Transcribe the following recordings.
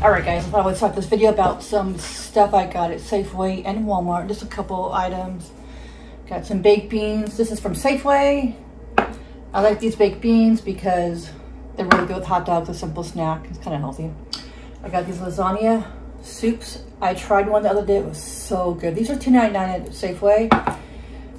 Alright guys, I thought I would start this video about some stuff I got at Safeway and Walmart. Just a couple items. Got some baked beans. This is from Safeway. I like these baked beans because they're really good with hot dogs, a simple snack. It's kind of healthy. I got these lasagna soups. I tried one the other day. It was so good. These are $2.99 at Safeway.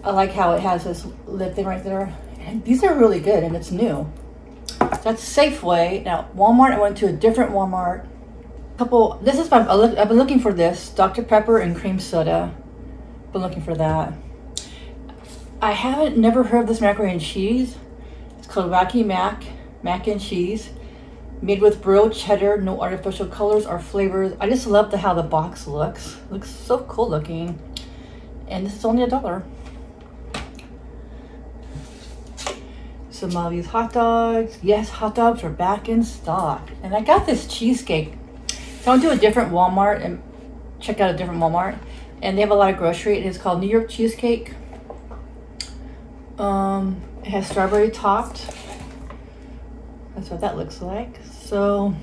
I like how it has this lid thing right there. And these are really good and it's new. That's Safeway. Now Walmart, I went to a different Walmart. I've been looking for this Dr. Pepper and cream soda. Been looking for that. I never heard of this macaroni and cheese. It's called Wacky Mac and Cheese, made with grilled cheddar, no artificial colors or flavors. I just love how the box looks. Looks so cool looking, and this is only $1. Some of these hot dogs. Yes, hot dogs are back in stock, and I got this cheesecake. So I went to a different Walmart and checked out a different Walmart, and they have a lot of grocery. It is called New York cheesecake. It has strawberry topped. That's what that looks like. So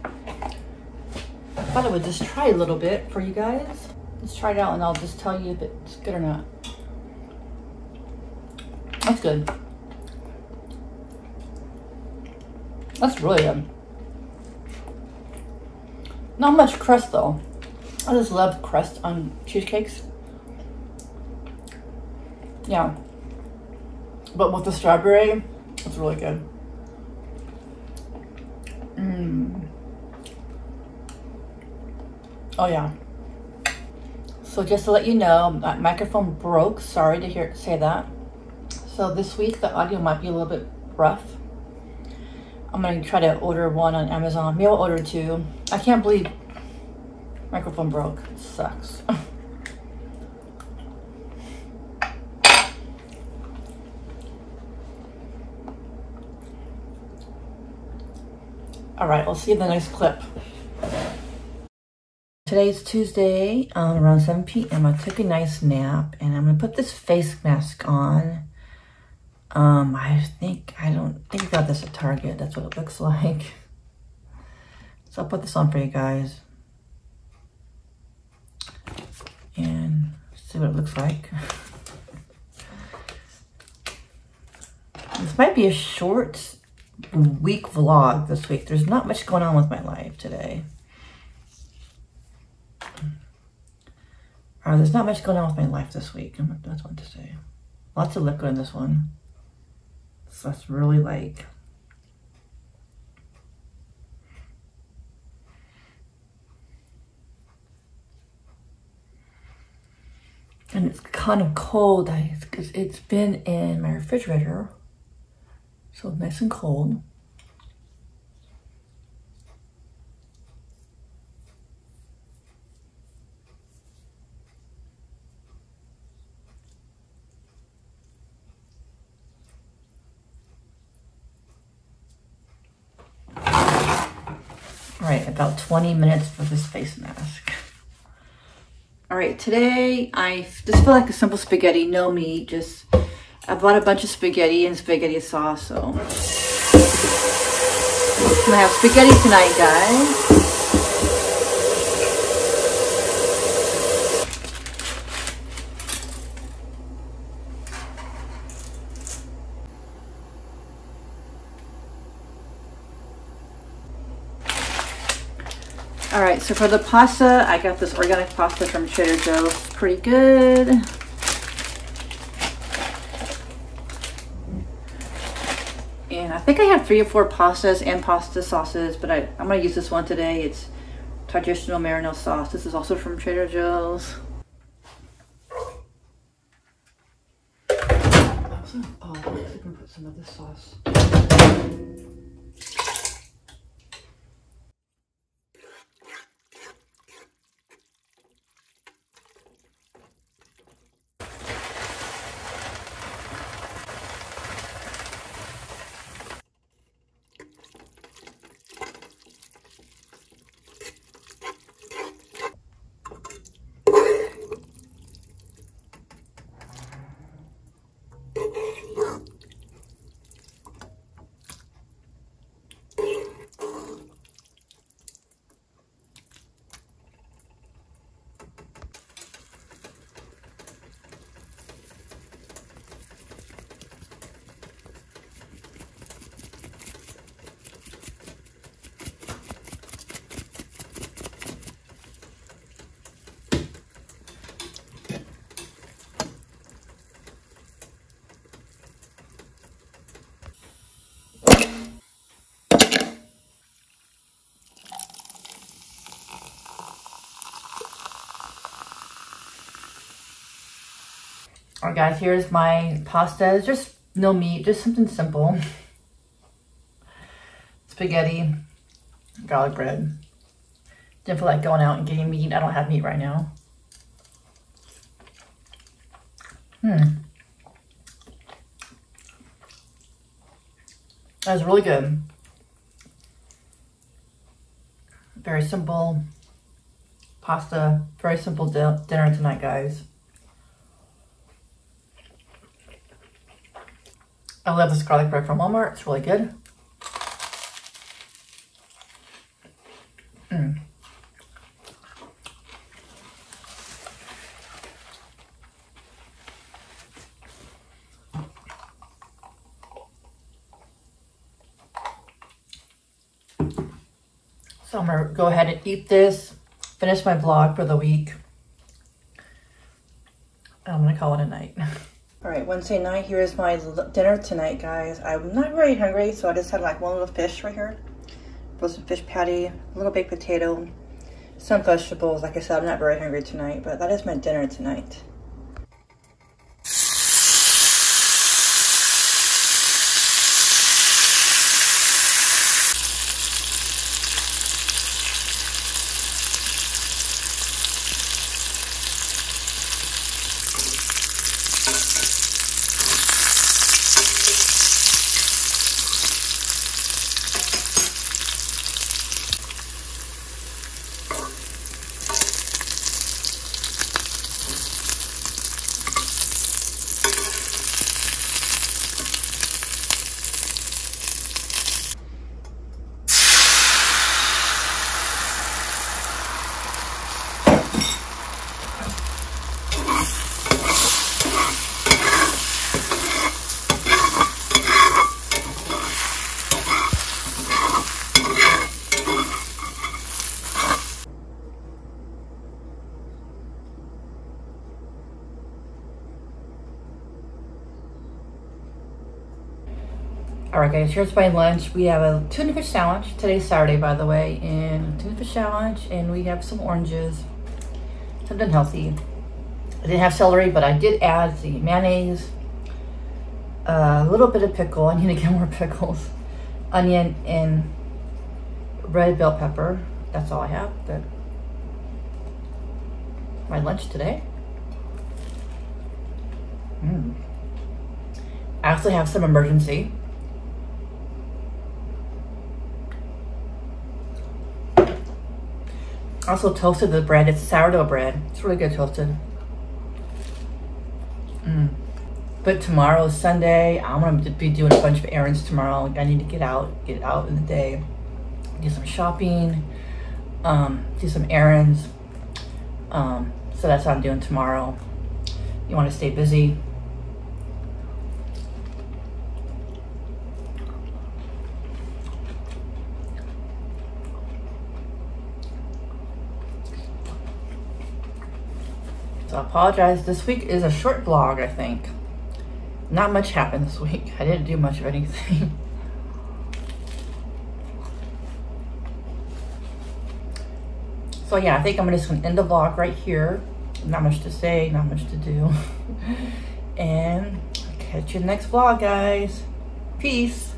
I thought I would just try a little bit for you guys. Let's try it out and I'll just tell you if it's good or not. That's good. That's really good. Not much crust though. I just love crust on cheesecakes. Yeah. But with the strawberry, it's really good. Oh yeah. So just to let you know, my microphone broke. Sorry to say that. So this week the audio might be a little bit rough. I'm gonna try to order one on Amazon. Maybe I'll order two. I can't believe microphone broke. It sucks. All right, we'll see you in the next clip. Today's Tuesday, around 7 p.m. I took a nice nap, and I'm gonna put this face mask on. I don't think I got this at Target. That's what it looks like. So I'll put this on for you guys. And see what it looks like. This might be a short week vlog this week. There's not much going on with my life today. There's not much going on with my life this week. That's what to say. Lots of liquid in this one. So that's really like. And it's kind of cold because it's been in my refrigerator. So nice and cold. All right, about 20 minutes for this face mask. All right, today I just feel like a simple spaghetti, no meat. I bought a bunch of spaghetti and spaghetti sauce, so I'm gonna have spaghetti tonight, guys. All right, so for the pasta, I got this organic pasta from Trader Joe's. Pretty good. And I think I have 3 or 4 pastas and pasta sauces, but I'm gonna use this one today. It's traditional marinara sauce. This is also from Trader Joe's. Oh, I can put some of this sauce. All right, guys, here's my pasta. It's just no meat, just something simple. Spaghetti, garlic bread. Didn't feel like going out and getting meat. I don't have meat right now. That was really good. Very simple pasta. Very simple dinner tonight, guys. I love this garlic bread from Walmart. It's really good. So I'm gonna go ahead and eat this, finish my vlog for the week. I'm gonna call it a night. All right, Wednesday night, here is my dinner tonight, guys. I'm not very hungry, so I just had like one little fish right here. Roasted fish patty, a little baked potato, some vegetables. Like I said, I'm not very hungry tonight, but that is my dinner tonight. All right, guys, here's my lunch. We have a tuna fish sandwich. Today's Saturday, by the way, and tuna fish sandwich, and we have some oranges, something healthy. I didn't have celery, but I did add the mayonnaise, a little bit of pickle. I need to get more pickles, onion, and red bell pepper. That's all I have. But my lunch today. I actually have some emergency. Also toasted the bread. It's sourdough bread. It's really good toasted. But tomorrow is Sunday. I'm gonna be doing a bunch of errands tomorrow. I need to get out in the day, do some shopping, do some errands. So that's what I'm doing tomorrow. You want to stay busy. So I apologize. This week is a short vlog, I think. Not much happened this week. I didn't do much of anything. So yeah, I think I'm just gonna end the vlog right here. Not much to say, not much to do. And I'll catch you in the next vlog, guys. Peace.